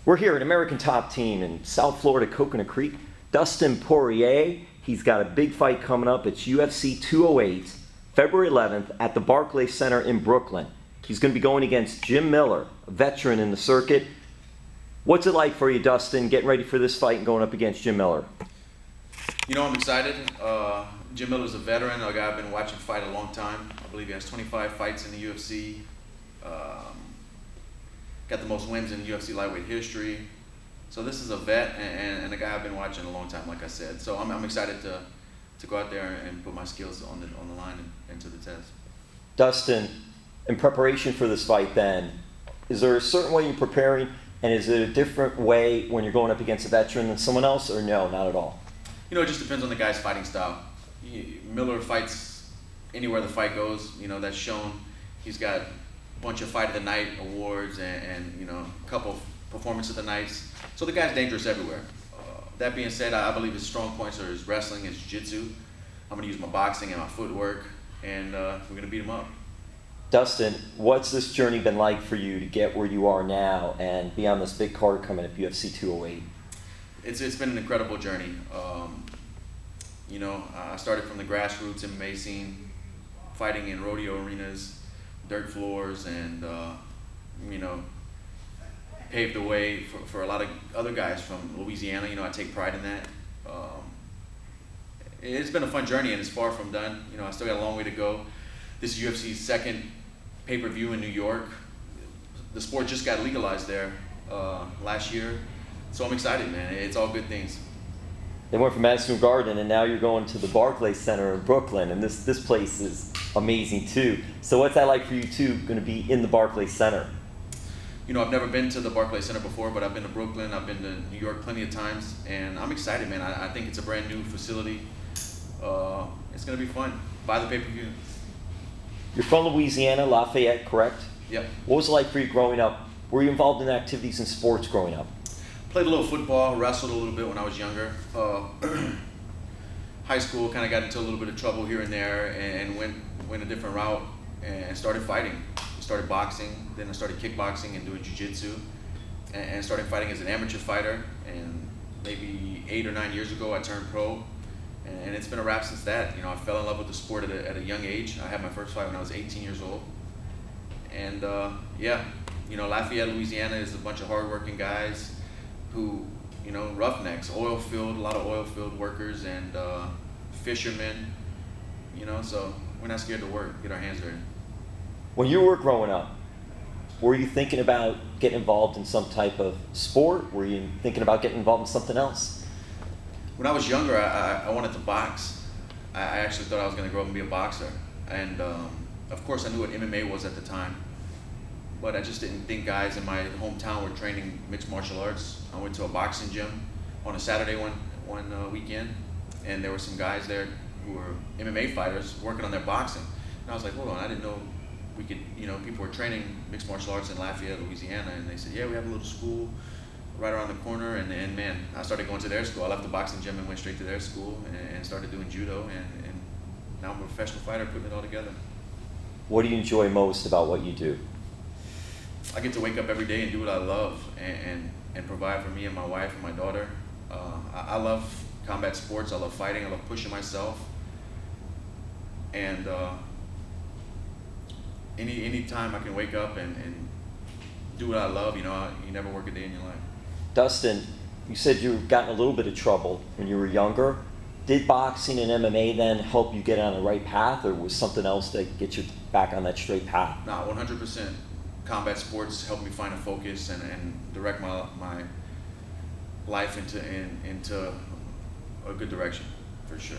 We're here at American Top Team in South Florida, Coconut Creek. Dustin Poirier, he's got a big fight coming up. It's UFC 208, February 11th at the Barclays Center in Brooklyn. He's going to be going against Jim Miller, a veteran in the circuit. What's it like for you, Dustin, getting ready for this fight and going up against Jim Miller? You know, I'm excited. Jim Miller's a veteran, a guy I've been watching fight a long time. I believe he has 25 fights in the UFC. Got the most wins in UFC lightweight history. So this is a vet and a guy I've been watching a long time, like I said. So I'm excited to go out there and put my skills on the line and to the test. Dustin, in preparation for this fight then, is there a certain way you're preparing, and is it a different way when you're going up against a veteran than someone else, or no, not at all? You know, it just depends on the guy's fighting style. Miller fights anywhere the fight goes. You know, that's shown. He's got a bunch of Fight of the Night awards and you know, a couple performance of the nights. So the guy's dangerous everywhere. That being said, I believe his strong points are his wrestling, his jiu-jitsu. I'm going to use my boxing and my footwork, and we're going to beat him up. Dustin, what's this journey been like for you to get where you are now and be on this big card coming up, UFC 208? It's been an incredible journey. You know, I started from the grassroots MMA scene, fighting in rodeo arenas, dirt floors, and you know, paved the way for a lot of other guys from Louisiana. You know, I take pride in that. It's been a fun journey, and it's far from done. You know, I still got a long way to go. This is UFC's second pay-per-view in New York. The sport just got legalized there last year, so I'm excited, man. It's all good things. They went from Madison Square Garden, and now you're going to the Barclays Center in Brooklyn, and this place is amazing too. So what's that like for you too, going to be in the Barclays Center? You know, I've never been to the Barclays Center before, but I've been to Brooklyn, I've been to New York plenty of times, and I'm excited, man. I think it's a brand new facility. It's going to be fun. Buy the pay-per-view. You're from Louisiana, Lafayette, correct? Yep. What was it like for you growing up? Were you involved in activities in sports growing up? Played a little football, wrestled a little bit when I was younger. High school, kind of got into a little bit of trouble here and there, and went a different route and started fighting. Started boxing, then I started kickboxing and doing jiu-jitsu, and started fighting as an amateur fighter. And maybe 8 or 9 years ago, I turned pro, and it's been a wrap since that. You know, I fell in love with the sport at a young age. I had my first fight when I was 18 years old, and yeah, you know, Lafayette, Louisiana is a bunch of hardworking guys who, you know, roughnecks, a lot of oil field workers and fishermen, you know, so we're not scared to work, get our hands dirty. When you were growing up, were you thinking about getting involved in some type of sport? Were you thinking about getting involved in something else? When I was younger, I wanted to box. I actually thought I was going to grow up and be a boxer. And of course I knew what MMA was at the time, but I just didn't think guys in my hometown were training mixed martial arts. I went to a boxing gym on a Saturday one weekend, and there were some guys there who were MMA fighters working on their boxing. And I was like, hold on, I didn't know we could, you know, people were training mixed martial arts in Lafayette, Louisiana, and they said, yeah, we have a little school right around the corner, and man, I started going to their school. I left the boxing gym and went straight to their school and started doing judo, and now I'm a professional fighter putting it all together. What do you enjoy most about what you do? I get to wake up every day and do what I love and provide for me and my wife and my daughter. I love combat sports, I love fighting, I love pushing myself, and any time I can wake up and do what I love, you know, you never work a day in your life. Dustin, you said you got in a little bit of trouble when you were younger. Did boxing and MMA then help you get on the right path, or was something else that get you back on that straight path? No, 100%. Combat sports helped me find a focus and direct my life into a good direction, for sure.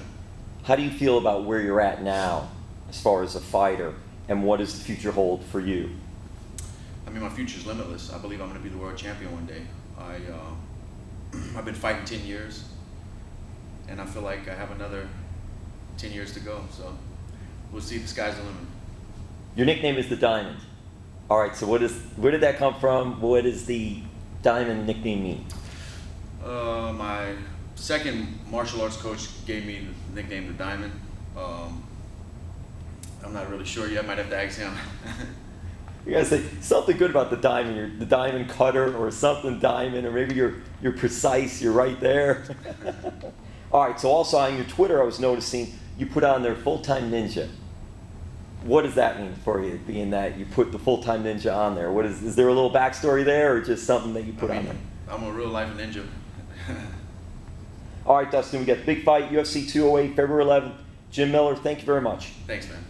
How do you feel about where you're at now as far as a fighter, and what does the future hold for you? I mean, my future's limitless. I believe I'm going to be the world champion one day. I've been fighting 10 years, and I feel like I have another 10 years to go. So we'll see. The sky's the limit. Your nickname is The Diamond. All right, so where did that come from? What does the Diamond nickname mean? My second martial arts coach gave me the nickname The Diamond. I'm not really sure yet. I might have to ask him. You gotta say something good about the diamond. You're the diamond cutter or something diamond, or maybe you're precise. You're right there. All right. So also on your Twitter, I was noticing you put on there full-time ninja. What does that mean for you, being that you put the full-time ninja on there? What is there a little backstory there, or just something that you put on there? I'm a real life ninja. All right, Dustin, we got the big fight, UFC 208, February 11th. Jim Miller, thank you very much. Thanks, man.